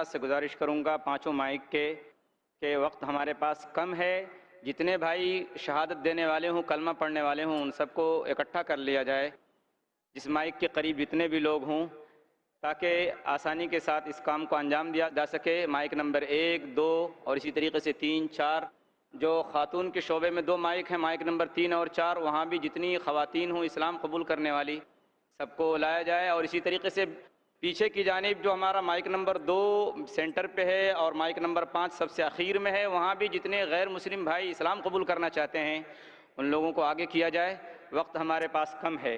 سے گزارش کروں گا پانچوں مائک کے وقت ہمارے پاس کم ہے، جتنے بھائی شہادت دینے والے ہوں، کلمہ پڑھنے والے ہوں، ان سب کو اکٹھا کر لیا جائے جس مائک کے قریب جتنے بھی لوگ ہوں، تاکہ آسانی کے ساتھ اس کام کو انجام دیا جا سکے۔ مائک نمبر 1، 2 اور اسی طریقے سے 3، 4، جو خاتون کے شعبے میں 2 مائک ہیں، مائک نمبر 3 اور 4، وہاں بھی جتنی خواتین ہوں اسلام قبول کرنے والی سب کو لایا جائے۔ اور اسی طریقے سے پیچھے کی جانب جو ہمارا مائک نمبر 2 سینٹر پہ ہے اور مائک نمبر 5 سب سے اخیر میں ہے، وہاں بھی جتنے غیر مسلم بھائی اسلام قبول کرنا چاہتے ہیں ان لوگوں کو آگے کیا جائے، وقت ہمارے پاس کم ہے۔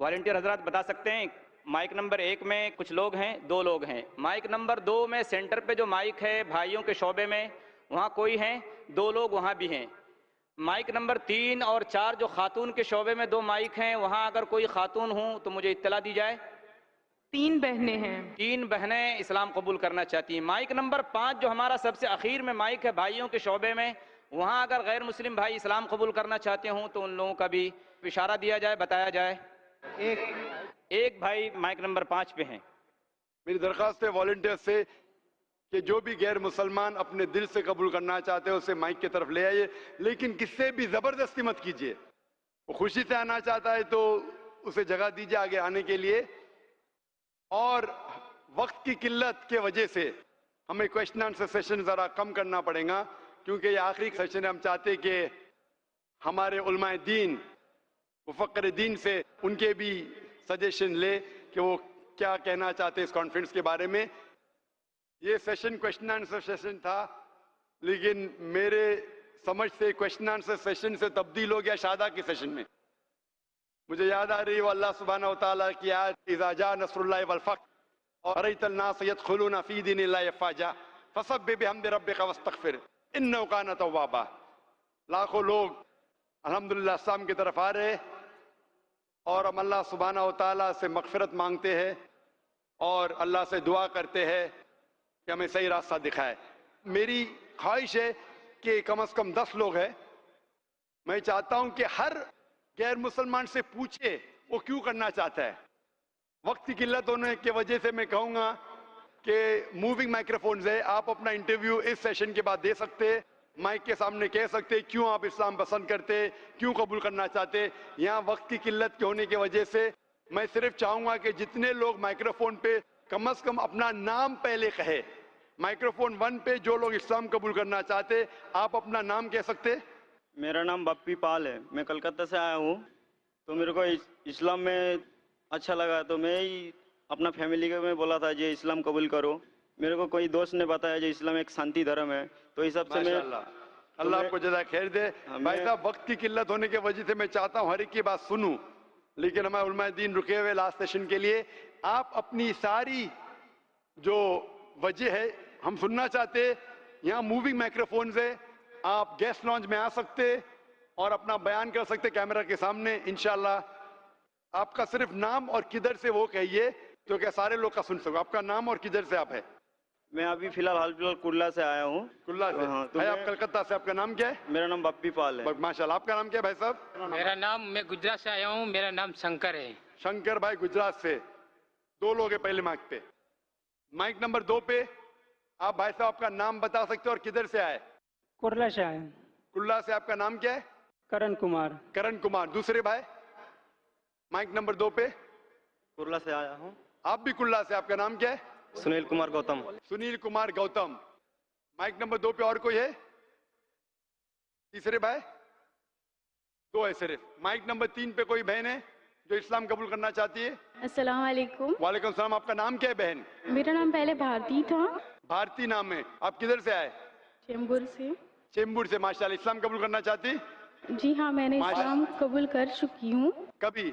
والنٹیئر حضرات بتا سکتے ہیں، مائک نمبر 1 میں کچھ لوگ ہیں، 2 لوگ ہیں، مائک نمبر 2 میں سینٹر پہ جو مائک ہے بھائیوں کے شعبے میں وہاں کوئی ہیں، 2 لوگ وہاں بھی ہیں۔ مائک نمبر 3 اور 4 جو خاتون کے شعبے میں 2 مائک ہیں، وہاں اگر کوئی خاتون ہوں تو مجھے اطلاع دی جائے۔ 3 بہنیں ہیں۔ 3 بہنیں اسلام قبول کرنا چاہتی ہیں۔ مائک نمبر 5 جو ہمارا سب سے اخیر میں مائک ہے بھائیوں کے شعبے میں، وہاں اگر غیر مسلم بھائی اسلام قبول کرنا چاہتے ہوں تو ان لوگوں کا بھی اشارہ دیا جائے، بتایا جائے۔ ایک بھائی مائک نمبر 5 پہ ہیں۔ میری درخواست ہے والنٹیئر سے کہ جو بھی غیر مسلمان اپنے دل سے قبول کرنا چاہتے ہیں اسے مائک کی طرف لے آئیے، لیکن کس سے بھی زبردستی مت کیجیے۔ وہ خوشی سے آنا چاہتا ہے تو اسے جگہ دیجیے آگے آنے کے لیے۔ اور وقت کی قلت کی وجہ سے ہمیں کویشچن آنسر سیشن ذرا کم کرنا پڑے گا، کیونکہ یہ آخری سیشن ہے۔ ہم چاہتے ہیں کہ ہمارے علماء دین، مفکر دین سے ان کے بھی سجیشن لے کہ وہ کیا کہنا چاہتے ہیں اس کانفرنس کے بارے میں۔ یہ سیشن کویشچن آنسر سیشن تھا، لیکن میرے سمجھ سے کویشچن آنسر سیشن سے تبدیل ہو گیا شہادہ کی سیشن میں۔ مجھے یاد آ رہی ہے اللہ سبحانہ وتعالیٰ کی آیت اذا جاء نصر اللہ والفتح ورأيت الناس يدخلون في دين الله افواجا فسبح بحمد ربك واستغفر انه كان توابا۔ لاکھوں لوگ الحمدللہ اسلام کی طرف آ رہے اور ہم اللہ سبحانہ وتعالیٰ سے مغفرت مانگتے ہیں اور اللہ سے دعا کرتے ہیں کہ ہمیں صحیح راستہ دکھائے۔ میری خواہش ہے کہ کم از کم 10 لوگ ہیں، میں چاہتا ہوں کہ ہر غیر مسلمان سے پوچھے وہ کیوں کرنا چاہتا ہے۔ وقت کی قلت ہونے کی وجہ سے میں کہوں گا کہ موونگ مائکروفونز ہے، آپ اپنا انٹرویو اس سیشن کے بعد دے سکتے، مائک کے سامنے کہہ سکتے کیوں آپ اسلام پسند کرتے، کیوں قبول کرنا چاہتے۔ یہاں وقت کی قلت کے ہونے کی وجہ سے میں صرف چاہوں گا کہ جتنے لوگ مائکروفون پہ کم از کم اپنا نام پہلے کہے۔ مائکروفون 1 پہ جو لوگ اسلام قبول کرنا چاہتے آپ اپنا نام کہہ سکتے۔ میرا نام بپی پال ہے، میں کلکتہ سے آیا ہوں، تو میرے کو اسلام میں اچھا لگا تو میں ہی اپنا فیملی کو میں بولا تھا جی اسلام قبول کرو۔ میرے کو کوئی دوست نے بتایا جو اسلام ایک شانتی دھرم ہے، تو اس حساب سے میں اللہ آپ کو جزائے خیر دے۔ بھائی صاحب وقت کی قلت ہونے کی وجہ سے میں چاہتا ہوں ہر ایک کی بات سنوں، لیکن ہمارے علماء دین رکے ہوئے لاسٹ سیشن کے لیے۔ آپ اپنی ساری جو وجہ ہے ہم سننا چاہتے، یہاں موونگ مائکروفونز ہے، آپ گیسٹ لانج میں آ سکتے اور اپنا بیان کر سکتے کیمرہ کے سامنے انشاءاللہ۔ آپ کا صرف نام اور کدھر سے وہ کہیے تو کہ سارے لوگ کا سن سکو۔ آپ کا نام اور کدھر سے آپ ہے؟ میں ابھی فی الحال کرلا سے آیا ہوں۔ کرلا سے؟ بھائی آپ کلکتہ سے، آپ کا نام کیا ہے؟ میرا نام بپی پال ہے۔ ماشاءاللہ، آپ کا نام کیا ہے بھائی صاحب؟ میرا نام، میں گجرات سے آیا ہوں، میرا نام شنکر ہے۔ شنکر بھائی گجرات سے، 2 لوگ ہیں پہلے مائک پہ۔ مائک نمبر 2 پہ آپ بھائی صاحب آپ کا نام بتا سکتے اور کدھر سے آئے؟ کرلا سے آئے۔ کرلا سے، آپ کا نام کیا ہے؟ کرن کمار۔ کرن کمار۔ دوسرے بھائی مائک نمبر 2 پہ؟ کرلا سے آیا ہوں۔ آپ بھی کرلا سے، آپ کا نام کیا ہے؟ سنیل کمار گوتم۔ سنیل کمار گوتم۔ مائک نمبر 2 پہ اور کوئی ہے؟ تیسرے بھائی؟ 2 ہے صرف۔ مائک نمبر 3 پہ کوئی بہن ہے جو اسلام قبول کرنا چاہتی ہے؟ السلام علیکم۔ وعلیکم السلام۔ آپ کا نام کیا ہے بہن؟ میرا نام پہلے بھارتی تھا۔ بھارتی نام ہے۔ آپ کدھر سے آئے؟ چیمبور سے۔ چیمبور سے، ماشاءاللہ۔ اسلام قبول کرنا چاہتی؟ جی ہاں، میں نے اسلام قبول کر چکی ہوں۔ کبھی؟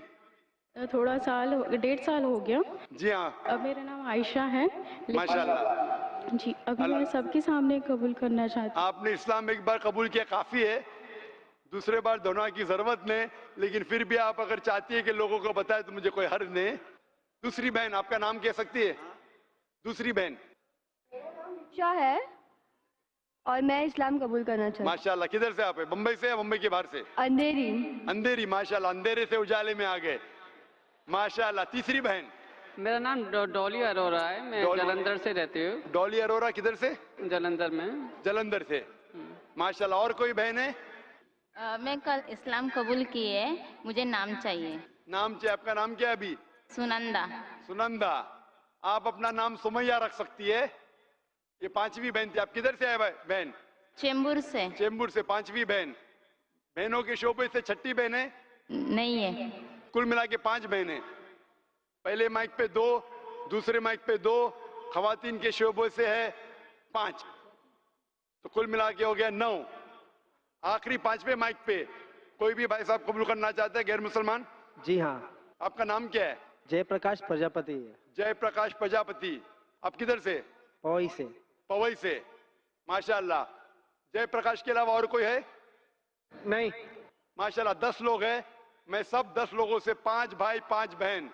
تھوڑا سال 1.5 سال ہو گیا۔ جی ہاں۔ اب میرا نام عائشہ ہے۔ ماشاءاللہ۔ جی ابھی میں سب کے سامنے قبول کرنا چاہتی ہوں۔ آپ نے اسلام ایک بار قبول کیا کافی ہے، دوسرے بار دونوں کی ضرورت نہیں، لیکن پھر بھی آپ اگر چاہتی ہے کہ لوگوں کو بتائے تو مجھے کوئی حرج نہیں۔ دوسری بہن، آپ کا نام کہہ سکتی ہے؟ دوسری بہن؟ شاہ ہے اور میں اسلام قبول کرنا چاہتی ہوں۔ ماشاءاللہ۔ کدھر سے آپ ہے؟ بمبئی سے یا بمبئی کے باہر سے؟ اندھیری۔ اندھیری، ماشاءاللہ۔ اندھیرے سے اجالے میں آ گئے، ماشاءاللہ۔ تیسری بہن؟ میرا نام ڈولی اروڑا ہے، میں ڈولی۔ جلندھر سے رہتی ہوں، ڈولی اروڑا کدھر سے؟ جلندھر میں۔ جلندھر سے، ماشاءاللہ۔ اور کوئی بہن ہے؟ میں کل اسلام قبول کی ہے، مجھے نام چاہیے۔ نام چاہیے، آپ کا نام کیا ہے ابھی؟ سنندا۔ سنندا۔ آپ اپنا نام سمیہ رکھ سکتی ہے، یہ 5ویں بہن تھی۔ آپ کدھر سے آئے بہن؟ چیمبور سے۔ چیمبور سے، 5ویں بہن۔ بہنوں کے شعبے سے چھٹی بہن ہے؟ نہیں ہے۔ کل ملا کے 5 بہنیں، پہلے مائک پہ 2، دوسرے مائک پہ 2، خواتین کے شعبے سے ہے 5، تو کل ملا کے ہو گیا 9۔ آخری 5ویں مائک پہ کوئی بھی بھائی صاحب قبول کرنا چاہتا ہے غیر مسلمان؟ جی ہاں، آپ کا نام کیا ہے؟ جے پرکاش پرجاپتی ہے، جے پرکاش پرجاپتی۔ آپ کدھر سے؟ پوئی سے۔ پوئی سے، ماشاءاللہ۔ جے پرکاش کے علاوہ اور کوئی ہے؟ نہیں۔ ماشاءاللہ 10 لوگ ہیں، میں سب 10 لوگوں سے 5 بھائی 5 بہن،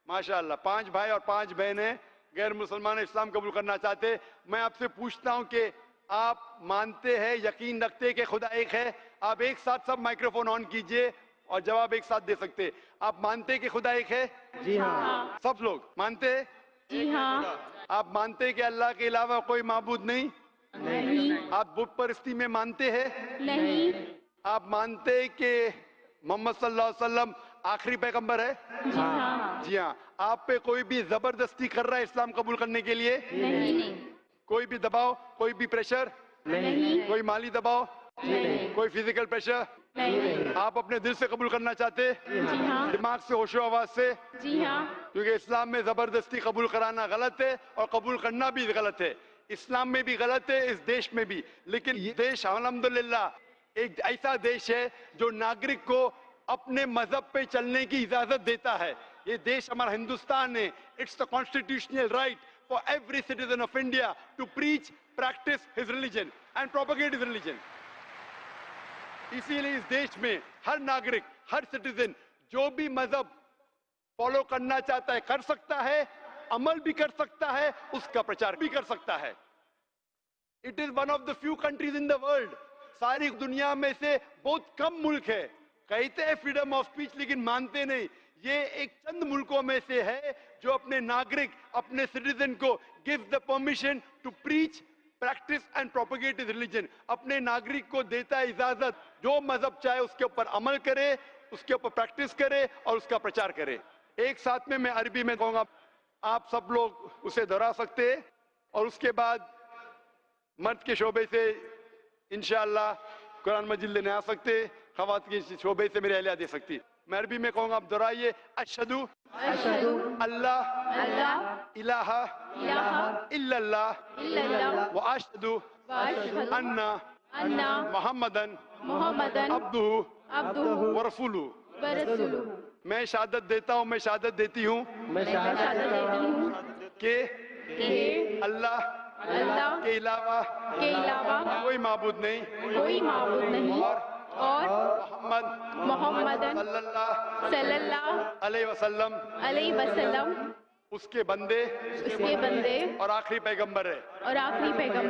ماشاءاللہ 5 بھائی اور 5 بہنیں غیر مسلمان اسلام قبول کرنا چاہتے۔ میں آپ سے پوچھتا ہوں کہ آپ مانتے ہیں، یقین رکھتے کہ خدا ایک ہے؟ آپ ایک ساتھ سب مائکروفون آن کیجئے اور جواب ایک ساتھ دے سکتے۔ آپ مانتے کہ خدا ایک ہے؟ جی ہاں۔ سب لوگ مانتے؟ جی ہاں۔ آپ مانتے کہ اللہ کے علاوہ کوئی معبود نہیں؟ نہیں۔ آپ بت پرستی میں مانتے ہیں؟ نہیں۔ آپ مانتے کہ محمد صلی اللہ علیہ وسلم آخری پیغمبر ہے؟ جی ہاں۔ جی ہاں۔ آپ پہ کوئی بھی زبردستی کر رہا ہے اسلام قبول کرنے کے لیے؟ نہیں۔ کوئی بھی دباؤ، کوئی بھی پریشر؟ نہیں۔ کوئی مالی دباؤ؟ نہیں۔ کوئی فزیکل پریشر؟ نہیں۔ آپ اپنے دل سے قبول کرنا چاہتے؟ جی ہاں۔ دماغ سے، ہوش و آواز سے؟ جی ہاں۔ کیونکہ اسلام میں زبردستی قبول کرانا غلط ہے اور قبول کرنا بھی غلط ہے۔ اسلام میں بھی غلط ہے، اس دیش میں بھی، لیکن یہ دیش الحمدللہ ایک ایسا دیش ہے جو ناگرک کو اپنے مذہب پہ چلنے کی اجازت دیتا ہے۔ یہ دیش ہمارا ہندوستان ہے۔ It's the constitutional right for every citizen of India to preach, practice his religion and propagate his religion. اسی لیے اس دیش میں ہر ناگرک، ہر سٹیزن جو بھی مذہب فالو کرنا چاہتا ہے کر سکتا ہے، عمل بھی کر سکتا ہے، اس کا پرچار بھی کر سکتا ہے۔ It is one of the few countries in the world، ساری دنیا میں سے بہت کم ملک ہے، کہتے ہیں فریڈم آف اسپیچ لیکن مانتے نہیں۔ یہ ایک چند ملکوں میں سے ہے جو اپنے ناگرک، اپنے سٹیزن کو gives the permission to preach، practice and propagate his religion، اپنے ناگرک کو دیتا ہے اجازت جو مذہب چاہے اس کے اوپر عمل کرے، اس کے اوپر پریکٹس کرے اور اس کا پرچار کرے۔ ایک ساتھ میں عربی میں کہوں گا، آپ سب لوگ اسے دہرا سکتے ہیں، اور اس کے بعد مرد کے شعبے سے انشاءاللہ قرآن مجید لینے آ سکتے، خواتین کے شعبے سے میری اہلیہ دے سکتی۔ میں عربی میں کہوں گا، آپ دہرائیے، اشہدو اللہ الہ الا اللہ واشہدو ان محمدن عبدہ ورسولہ۔ میں شہادت دیتا ہوں، میں شہادت دیتی ہوں کہ اللہ کے علاوہ کوئی معبود نہیں، اور محمد صلی اللہ علیہ وسلم اس کے بندے اور آخری پیغمبر ہے۔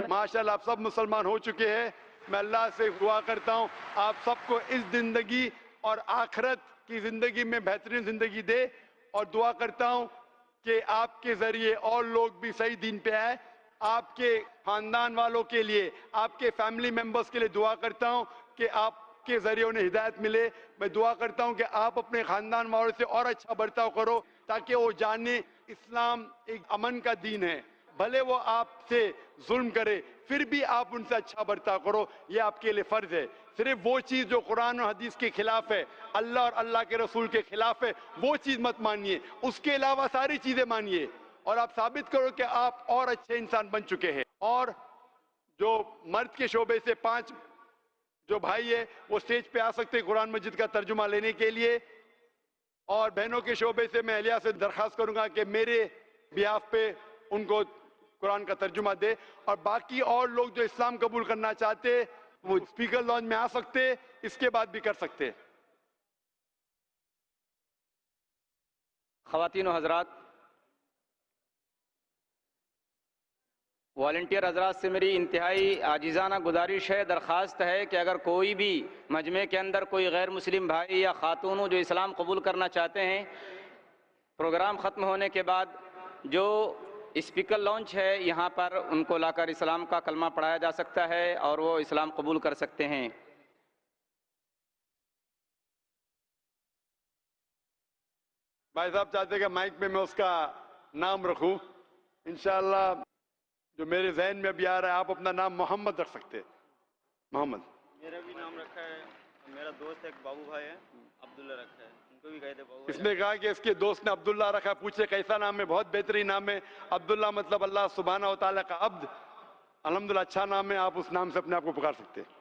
ماشاءاللہ آپ سب مسلمان ہو چکے ہیں۔ میں اللہ سے دعا کرتا ہوں آپ سب کو اس زندگی اور آخرت کی زندگی میں بہترین زندگی دے، اور دعا کرتا ہوں کہ آپ کے ذریعے اور لوگ بھی صحیح دین پہ آئے۔ آپ کے خاندان والوں کے لیے، آپ کے فیملی ممبرز کے لیے دعا کرتا ہوں کہ آپ کے ذریعے انہیں ہدایت ملے۔ میں دعا کرتا ہوں کہ آپ اپنے خاندان والوں سے اور اچھا برتاؤ کرو تاکہ وہ جانے اسلام ایک امن کا دین ہے، بھلے وہ آپ سے ظلم کرے پھر بھی آپ ان سے اچھا برتاؤ کرو، یہ آپ کے لیے فرض ہے۔ صرف وہ چیز جو قرآن و حدیث کے خلاف ہے، اللہ اور اللہ کے رسول کے خلاف ہے، وہ چیز مت مانیے، اس کے علاوہ ساری چیزیں مانیے، اور آپ ثابت کرو کہ آپ اور اچھے انسان بن چکے ہیں۔ اور جو مرد کے شعبے سے 5 جو بھائی ہے وہ سٹیج پہ آ سکتے قرآن مجید کا ترجمہ لینے کے لیے، اور بہنوں کے شعبے سے میں اہلیہ سے درخواست کروں گا کہ میرے بیہاف پہ ان کو قرآن کا ترجمہ دے، اور باقی اور لوگ جو اسلام قبول کرنا چاہتے وہ اسپیکر لانج میں آ سکتے، اس کے بعد بھی کر سکتے۔ خواتین و حضرات، والنٹیئر حضرات سے میری انتہائی عاجزانہ گزارش ہے، درخواست ہے کہ اگر کوئی بھی مجمع کے اندر کوئی غیر مسلم بھائی یا خاتون جو اسلام قبول کرنا چاہتے ہیں، پروگرام ختم ہونے کے بعد جو اسپیکر لانچ ہے یہاں پر ان کو لا کر اسلام کا کلمہ پڑھایا جا سکتا ہے اور وہ اسلام قبول کر سکتے ہیں۔ بھائی صاحب چاہتے ہیں کہ مائک پہ میں اس کا نام رکھوں، انشاءاللہ جو میرے ذہن میں ابھی آ رہا ہے، آپ اپنا نام محمد رکھ سکتے ہیں۔ محمد میرا بھی نام رکھا ہے، میرا دوست ایک بابو بھائی ہے، عبداللہ رکھا ہے، ان کو بھی کہتے ہیں بابو اس نے کہا کہ اس کے دوست نے عبداللہ رکھا، پوچھے کیسا نام ہے؟ بہت بہترین نام ہے، عبداللہ مطلب اللہ سبحانہ و تعالیٰ کا عبد، الحمدللہ اچھا نام ہے، آپ اس نام سے اپنے آپ کو پکار سکتے ہیں۔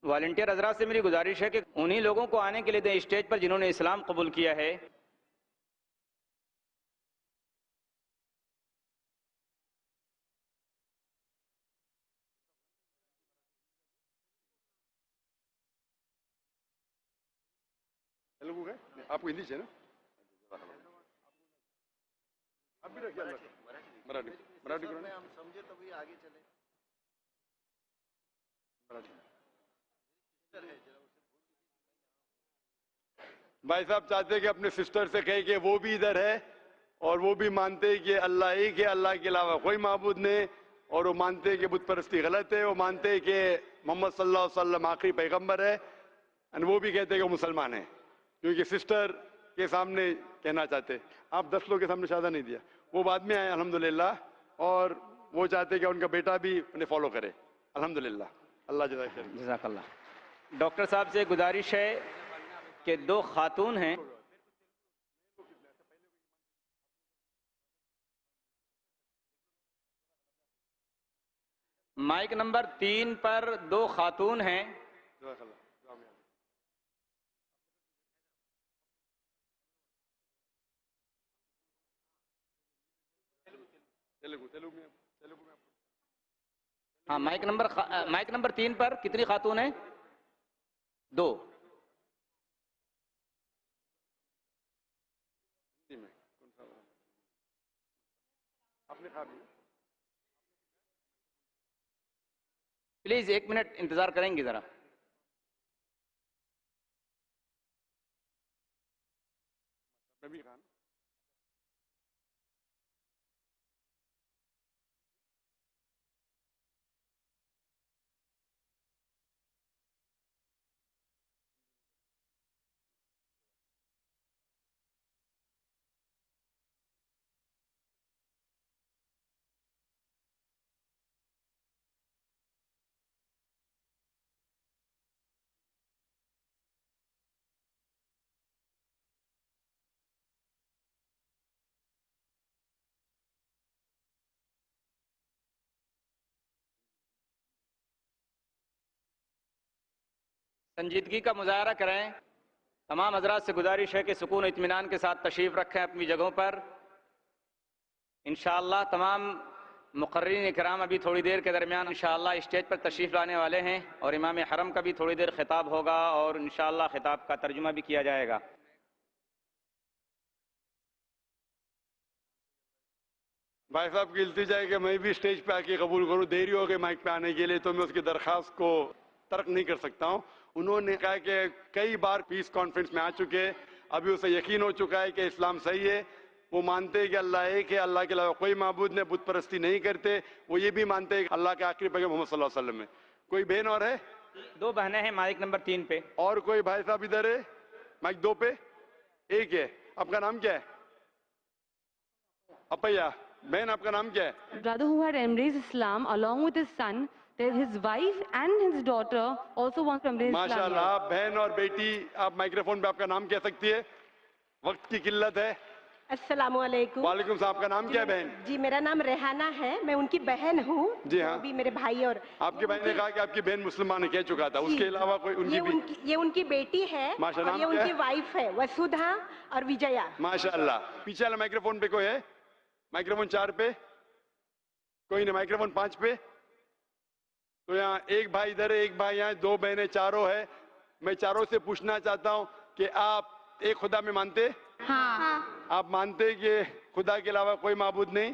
والنٹیئر حضرات سے میری گزارش ہے کہ انہی لوگوں کو آنے کے لیے دیں اسٹیج پر جنہوں نے اسلام قبول کیا ہے۔ تیلگو ہے آپ کو ہندی سے نا؟ اب بھی رکھیے مراٹھی مراٹھی کرو نا، ہم سمجھے تبھی آگے چلے۔ بھائی صاحب چاہتے ہیں کہ اپنے سسٹر سے کہے کہ وہ بھی ادھر ہے اور وہ بھی مانتے ہیں کہ اللہ ایک ہے، اللہ کے علاوہ کوئی معبود نہیں، اور وہ مانتے ہیں کہ بت پرستی غلط ہے، وہ مانتے ہیں کہ محمد صلی اللہ علیہ وسلم آخری پیغمبر ہے، اور وہ بھی کہتے ہیں کہ وہ مسلمان ہیں، کیونکہ سسٹر کے سامنے کہنا چاہتے ہیں۔ آپ 10 لوگ کے سامنے شہادہ نہیں دیا، وہ بعد میں آئے الحمدللہ، اور وہ چاہتے ہیں کہ ان کا بیٹا بھی انہیں فالو کرے الحمدللہ۔ اللہ جزاک خیر۔ جزاک اللہ۔ ڈاکٹر صاحب سے گزارش ہے کہ 2 خاتون ہیں، مائک نمبر 3 پر 2 خاتون ہیں، جزاک اللہ۔ تیلگو میں ہاں مائک نمبر 3 پر کتنی خاتون ہیں؟ 2۔ پلیز 1 منٹ انتظار کریں گے ذرا۔ سنجیدگی کا مظاہرہ کریں۔ تمام حضرات سے گزارش ہے کہ سکون و اطمینان کے ساتھ تشریف رکھیں اپنی جگہوں پر۔ انشاءاللہ تمام مقررین اکرام ابھی تھوڑی دیر کے درمیان انشاءاللہ اسٹیج پر تشریف لانے والے ہیں، اور امام حرم کا بھی تھوڑی دیر خطاب ہوگا اور انشاءاللہ خطاب کا ترجمہ بھی کیا جائے گا۔ بھائی صاحب کی التجا ہے کہ میں بھی اسٹیج پہ آ کے قبول کروں، دیری ہو گئی مائک پہ آنے کے لیے، تو میں اس کی درخواست کو ترک نہیں کر سکتا ہوں۔ انہوں نے کہا کہ کئی بار پیس کانفرنس میں آ چکے، ابھی اسے یقین ہو چکا ہے کہ اسلام صحیح ہے، وہ مانتے ہیں کہ اللہ ایک ہے، اللہ کے علاوہ کوئی معبود نہیں، بت پرستی نہیں کرتے، وہ یہ بھی مانتے ہیں کہ اللہ کے آخری پیغمبر محمد صلی اللہ علیہ وسلم ہے۔ کوئی بہن اور ہے؟ 2 بہنیں ہیں مائک نمبر 3 پہ۔ اور کوئی بھائی صاحب ادھر ہے؟ مائک 2 پہ ایک ہے۔ آپ کا نام کیا ہے؟ اپیا۔ بہن آپ کا نام کیا ہے؟ Brother who had embraced Islam along with his son, his wife and his daughter also want to embrace Islam. ماشاءاللہ، آپ بہن اور بیٹی، آپ مائکروفون پہ آپ کا نام کہہ سکتی ہے، وقت کی قلت ہے۔ السلام علیکم۔ وعلیکم السلام۔ آپ کا نام کیا ہے بہن؟ جی میرا نام ریحانہ ہے، میں ان کی بہن ہوں۔ جی ہاں، بھی میرے بھائی اور آپ کے بھائی نے کہا کہ آپ کی بہن مسلمان ہے، کہہ چکا تھا، اس کے علاوہ کوئی ان کی بھی؟ یہ ان کی بیٹی ہے اور یہ ان کی وائف ہے، وسودھا اور وجیا۔ ماشاءاللہ۔ پیچھے والا مائکروفون پہ کوئی ہے؟ مائکروفون 4 پہ کوئی نہیں، مائکروفون 5 پہ؟ تو یہاں ایک بھائی ادھر ہے، ایک بھائی یہاں، 2 بہنیں، چاروں ہے۔ میں چاروں سے پوچھنا چاہتا ہوں کہ آپ ایک خدا میں مانتے؟ ہاں۔ آپ مانتے کہ خدا کے علاوہ کوئی معبود نہیں؟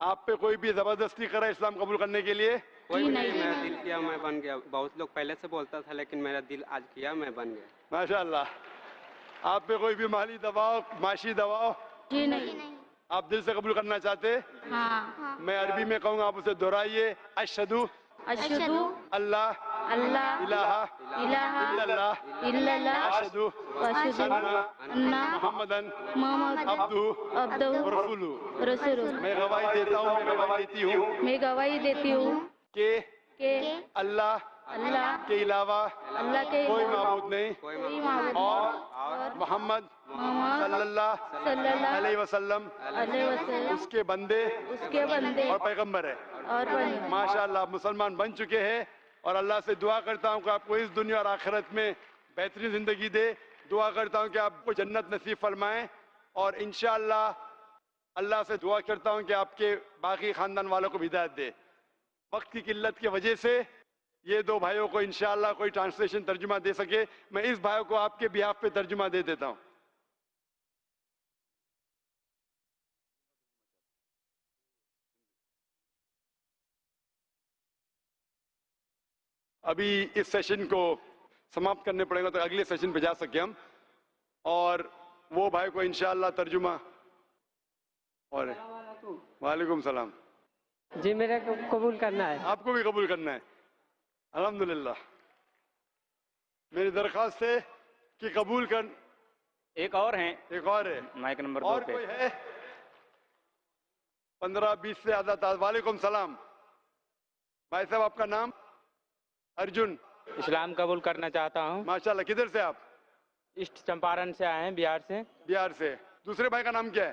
آپ پہ کوئی بھی زبردستی کرا اسلام قبول کرنے کے لیے؟ کوئی نہیں, میرا دل کیا میں بن گیا. بہت لوگ پہلے سے بولتا تھا لیکن میرا دل آج کیا میں بن گیا. ماشاءاللہ. آپ پہ کوئی بھی مالی دباؤ معاشی دباؤ؟ جی نہیں. آپ دل سے قبول کرنا چاہتے؟ ہاں. میں عربی میں کہوں گا آپ اسے دہرائیے. اشہدو اشہدو اللہ اللہ الہ الہ الا اللہ الا اللہ اشہدو واشہدو ان ان محمدن محمد عبدہ عبدہ ورسولہ. رسول. میں گواہی دیتا ہوں میں گواہی دیتی ہوں میں گواہی دیتی ہوں کہ کہ اللہ اللہ کے علاوہ اللہ کے کوئی معبود نہیں کوئی معبود اور محمد محمد صلی اللہ صلی اللہ علیہ وسلم علیہ وسلم اس کے بندے اس کے بندے اور پیغمبر ہے. اور بندے. ماشاءاللہ آپ مسلمان بن چکے ہیں اور اللہ سے دعا کرتا ہوں کہ آپ کو اس دنیا اور آخرت میں بہترین زندگی دے. دعا کرتا ہوں کہ آپ کو جنت نصیب فرمائیں اور انشاءاللہ اللہ سے دعا کرتا ہوں کہ آپ کے باقی خاندان والوں کو بھی ہدایت دے. وقت کی قلت کی وجہ سے یہ دو بھائیوں کو انشاءاللہ کوئی ٹرانسلیشن ترجمہ دے سکے. میں اس بھائی کو آپ کے بیہاف پہ ترجمہ دے دیتا ہوں. ابھی اس سیشن کو سماپت کرنے پڑے گا تو اگلے سیشن پہ جا سکے ہم اور وہ بھائی کو انشاءاللہ ترجمہ. اور وعلیکم السلام. جی میرے کو قبول کرنا ہے. آپ کو بھی قبول کرنا ہے. الحمدللہ. میری درخواست ہے کہ قبول کر. ایک اور ہیں, ایک اور ہے مائک نمبر 2 اور پہ. کوئی ہے 15-20 سے زیادہ تعداد. وعلیکم السلام. بھائی صاحب آپ کا نام؟ ارجن. اسلام قبول کرنا چاہتا ہوں. ماشاءاللہ. کدھر سے آپ؟ ایسٹ چمپارن سے آئے ہیں, بہار سے. بہار سے. دوسرے بھائی کا نام کیا ہے؟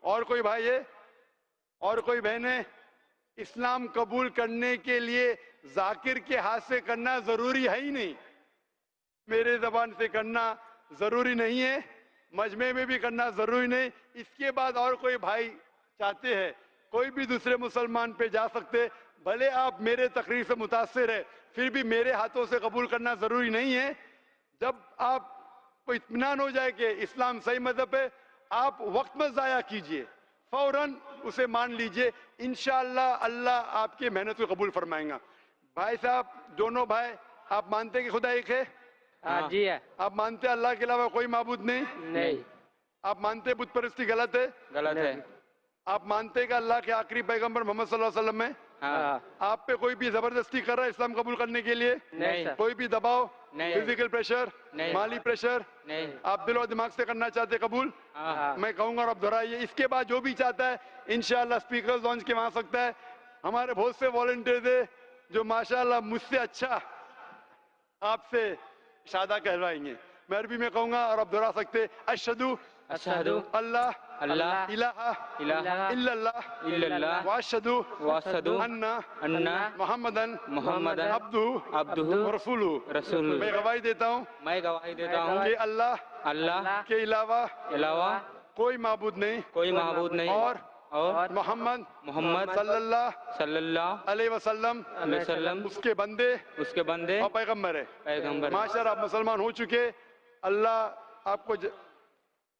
اور کوئی بھائی ہے اور کوئی بہن ہے؟ اسلام قبول کرنے کے لیے ذاکر کے ہاتھ سے کرنا ضروری ہے ہی نہیں, میرے زبان سے کرنا ضروری نہیں ہے, مجمع میں بھی کرنا ضروری نہیں. اس کے بعد اور کوئی بھائی چاہتے ہیں کوئی بھی دوسرے مسلمان پہ جا سکتے, بھلے آپ میرے تقریر سے متاثر ہے پھر بھی میرے ہاتھوں سے قبول کرنا ضروری نہیں ہے. جب آپ کو اطمینان ہو جائے کہ اسلام صحیح مذہب ہے آپ وقت مت ضائع کیجئے, فوراً اسے مان لیجئے. انشاءاللہ اللہ آپ کی محنت کو قبول فرمائیں گا. بھائی صاحب دونوں بھائی آپ مانتے ہیں کہ خدا ایک ہے؟ جی ہے. آپ مانتے ہیں اللہ کے علاوہ کوئی معبود نہیں؟ نہیں. آپ مانتے ہیں بت پرستی غلط ہے؟ غلط ہے. آپ مانتے ہیں کہ اللہ کے آخری پیغمبر محمد صلی اللہ علیہ وسلم ہے؟ ہاں. آپ پہ کوئی بھی زبردستی کر رہا ہے اسلام قبول کرنے کے لیے؟ نہیں. کوئی بھی دباؤ, نہیں. فزیکل پریشر, نہیں. مالی پریشر, نہیں. آپ دل و دماغ سے کرنا چاہتے قبول؟ ہاں. میں کہوں گا اور آپ دہرائیے. اس کے بعد جو بھی چاہتا ہے انشاءاللہ اسپیکر لانچ کے وہاں سکتا ہے. ہمارے بہت سے والنٹیئرز ہیں جو ماشاءاللہ مجھ سے اچھا آپ سے شادہ کہلوائیں گے. میں عربی میں کہوں گا اور آپ دہرا سکتے. اشہدو اشہدو اللہ اللہ الہ الہ الا اللہ الا اللہ واشہدو واشہدو ان ان محمدن محمدن عبدہ عبدہ ورسولہ. رسول. میں گواہی دیتا ہوں میں گواہی دیتا ہوں کہ اللہ اللہ کے علاوہ علاوہ کوئی معبود نہیں کوئی معبود نہیں اور محمد محمد صلی اللہ صلی اللہ علیہ وسلم علیہ وسلم اس کے بندے اس کے بندے اور پیغمبر ہے. پیغمبر. معاشر آپ مسلمان ہو چکے. اللہ آپ کو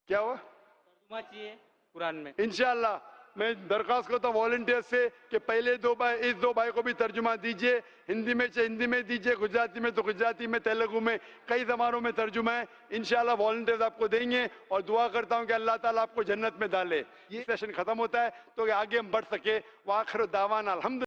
کیا ہوا ترجمہ چاہیے قرآن میں. انشاءاللہ میں درخواست کرتا ہوں والنٹیئر سے کہ پہلے دو بھائی اس دو بھائی کو بھی ترجمہ دیجئے. ہندی میں چاہے ہندی میں دیجئے, گجراتی میں تو گجراتی میں, تیلگو میں, کئی زبانوں میں ترجمہ ہے. انشاءاللہ والنٹیئرز آپ کو دیں گے اور دعا کرتا ہوں کہ اللہ تعالیٰ آپ کو جنت میں ڈالے. یہ سیشن ختم ہوتا ہے تو کہ آگے ہم بڑھ سکے. وآخر دعوانا الحمد